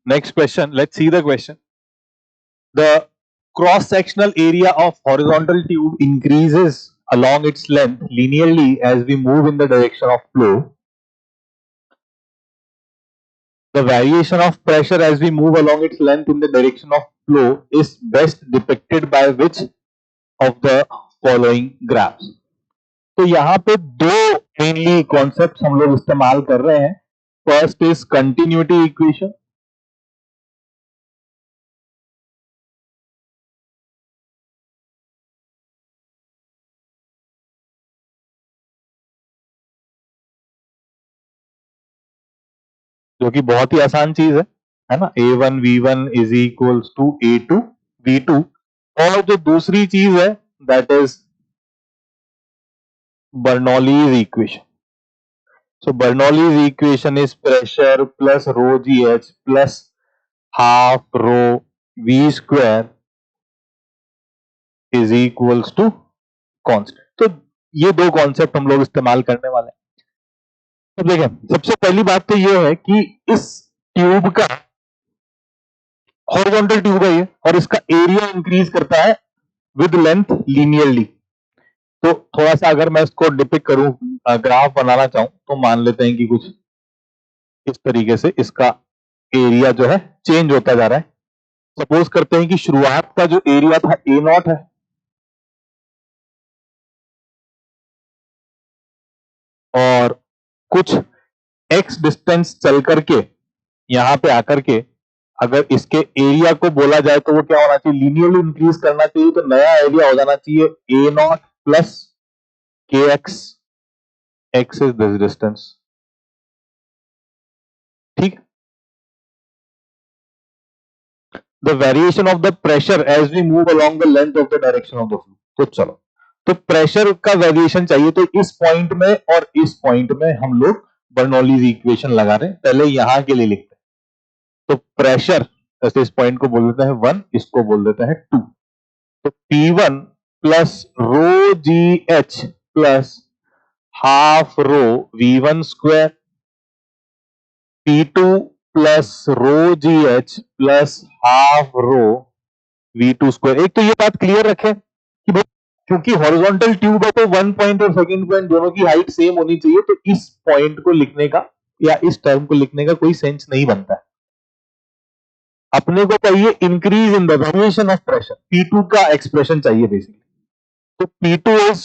Next question. Let's see the question. The cross-sectional area of horizontal tube increases along its length linearly as we move in the direction of flow. The variation of pressure as we move along its length in the direction of flow is best depicted by which of the following graphs. तो यहाँ पे दो mainly concept हम लोग इस्तेमाल कर रहे हैं. First is continuity equation. जो कि बहुत ही आसान चीज है ना. A1 V1 is equals to A2 V2. और जो दूसरी चीज है that is Bernoulli's equation. So Bernoulli's equation is pressure plus rho GH plus half rho V square is equals to constant. तो ये दो कॉन्सेप्ट हम लोग इस्तेमाल करने वाले हैं. तो देखें, सबसे पहली बात तो ये है कि इस ट्यूब का हॉरिजॉन्टल ट्यूब है ये, और इसका एरिया इंक्रीज करता है विद लेंथ लीनियरली. तो थोड़ा सा अगर मैं इसको डिपिक्ट करूं, ग्राफ बनाना चाहूं, तो मान लेते हैं कि कुछ इस तरीके से इसका एरिया जो है चेंज होता जा रहा है. सपोज करते हैं कि शुरुआत का जो एरिया था A0 है, और कुछ x डिस्टेंस चल करके यहां पे आकर के अगर इसके एरिया को बोला जाए तो वो क्या होना चाहिए, लीनियरली इंक्रीज करना चाहिए. तो नया एरिया हो जाना चाहिए A0 plus kx. x is this distance. ठीक. The variation of the pressure as we move along the length of the direction of the flow. तो चलो, तो प्रेशर का वेरिएशन चाहिए. तो इस पॉइंट में और इस पॉइंट में हम लोग बर्नौलीज इक्वेशन लगा रहे हैं. पहले यहां के लिए लिखते हैं. तो प्रेशर ऐसे इस पॉइंट को बोल देते हैं 1, इसको बोल देते हैं 2. तो P1 प्लस रो जी एच प्लस हाफ रो V1 स्क्वायर. P2 प्लस रो जी एच प्लस हाफ रो V2 स्क्वायर. एक तो ये बात क्लियर रखें कि भाई क्योंकि हॉरिजॉन्टल ट्यूब है तो 1 पॉइंट और सेकंड पॉइंट दोनों की हाइट सेम होनी चाहिए. तो इस पॉइंट को लिखने का या इस टर्म को लिखने का कोई सेंस नहीं बनता है. अपने को चाहिए increase in the variation of pressure. P2 का एक्सप्रेशन चाहिए बेसिकली. तो P2 इज,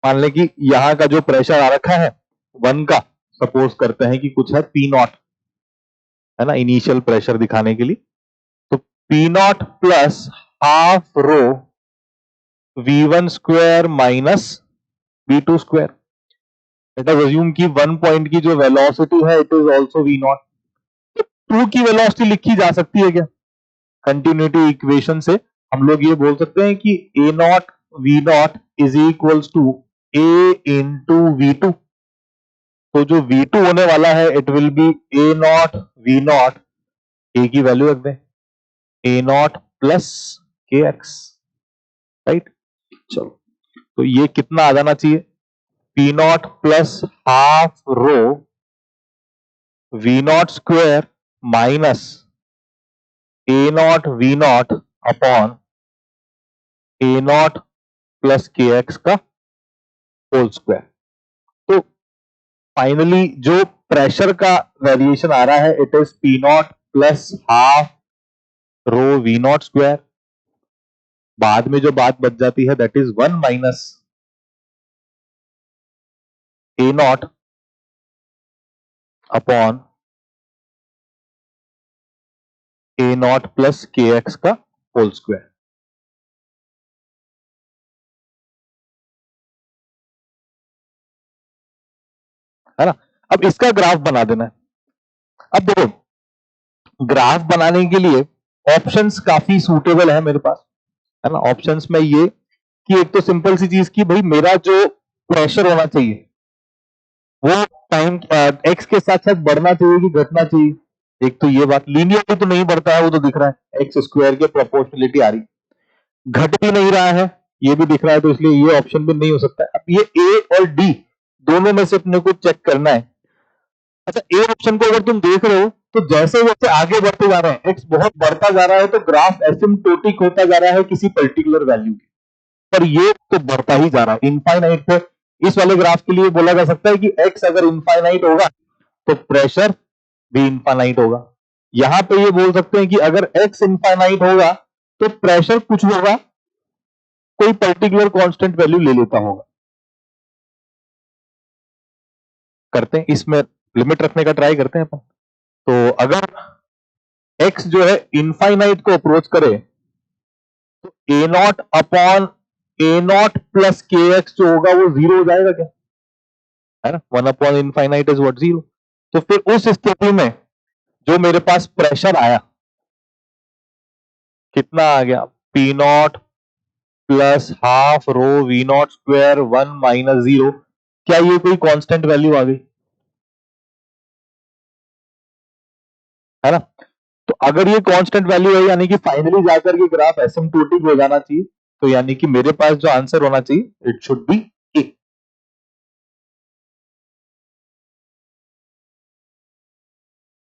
मान लें कि यहां का जो प्रेशर आ रखा है 1 का, सपोज करते हैं कि कुछ है P0, है ना, इनिशियल प्रेशर दिखाने के लिए. तो P0 प्लस हाफ रो V1 square minus V2 square. Let us assume कि 1 पॉइंट की जो वेलोसिटी है इट इज आल्सो V0. 2 की वेलोसिटी लिखी जा सकती है क्या? कंटिन्यूटी इक्वेशन से हम लोग ये बोल सकते हैं कि A0 V0 is equals to A into V2. तो जो V2 होने वाला है it will be A0 V0. A की वैल्यू रख दें A0 प्लस KX. राइट. चलो, तो ये कितना आ जाना चाहिए, P0 प्लस हाफ रो V0 square minus A0 V0 upon A0 plus KX का होल स्क्वायर. तो फाइनली जो प्रेशर का वेरिएशन आ रहा है it is P0 plus half row V0 square. बाद में जो बात बच जाती है that is 1 minus A0 upon A0 plus KX का होल स्क्वायर. है ना. अब इसका ग्राफ बना देना है. अब देखो, ग्राफ बनाने के लिए ऑप्शंस काफी सूटेबल है मेरे पास, है ना. ऑप्शंस में ये कि एक तो सिंपल सी चीज की भाई मेरा जो प्रेशर होना चाहिए वो टाइम एक्स के साथ साथ बढ़ना चाहिए कि घटना चाहिए. एक तो ये बात, लीनियरली तो नहीं बढ़ता है वो तो दिख रहा है, एक्स स्क्वायर के प्रोपोर्शनलिटी आ रही. घट भी नहीं रहा है ये भी दिख रहा है, तो इसलिए ये ऑप्शन भी नहीं हो सकता है. अब ये ए और डी दोनों में से अपने को चेक करना है अच्छा, ए ऑप्शन को अगर तुम देख रहे हो तो जैसे जैसे आगे बढ़ते जा रहे हैं, एक्स बहुत बढ़ता जा रहा है तो ग्राफ एसिम्प्टोटिक होता जा रहा है किसी पर्टिकुलर वैल्यू के, पर ये तो बढ़ता ही जा रहा है इनफाइनाइट पे। इस वाले ग्राफ के लिए बोला जा सकता है कि एक्स अगर इनफाइनाइट होगा तो प्रेशर भी इनफाइनाइट होगा। यहां पे ये बोल सकते हैं कि अगर एक्स इनफाइनाइट होगा तो प्रेशर कुछ होगा, कोई पर्टिकुलर कांस्टेंट वैल्यू ले लेता होगा। करते हैं इसमें लिमिट रखने का ट्राई करते हैं अपन। तो अगर x जो है इनफाइनाइट को अप्रोच करे तो A naught upon A naught plus K X जो होगा वो जीरो हो जाएगा क्या, है ना। One upon infinite is what, zero. तो फिर उस स्थिति में जो मेरे पास प्रेशर आया, कितना आ गया, P not plus half rho V not square 1 minus 0। क्या ये कोई कांस्टेंट वैल्यू आ गई, है ना। तो अगर ये कांस्टेंट वैल्यू है यानी कि फाइनली जाकर के ग्राफ एसिम्प्टोटिक हो जाना चाहिए, तो यानी कि मेरे पास जो आंसर होना चाहिए इट शुड बी